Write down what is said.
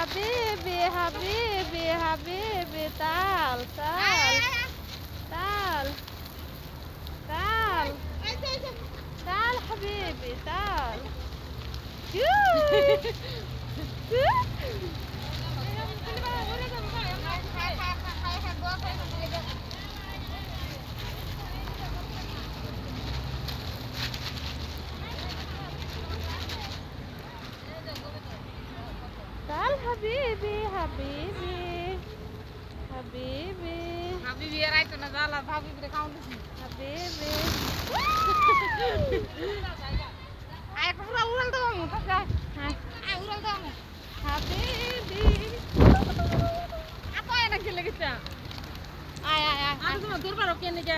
হাবিবি হাবিবি হাবিবি তাল তাল তাল তাল তাল হাবিবি তাল تعال حبيبي حبيبي حبيبي হাবিবি এর আইতো না জ্বালা ভাবি করে খাওন দিছি حبيبي আয় পুরা উড়াল দাও আমি কাকা হ্যাঁ আয় উড়াল দাও আমি حبيبي আপা এনে গেলে গেছে আয় আয় আয় আর তুমি দূর পারো কেন গিয়া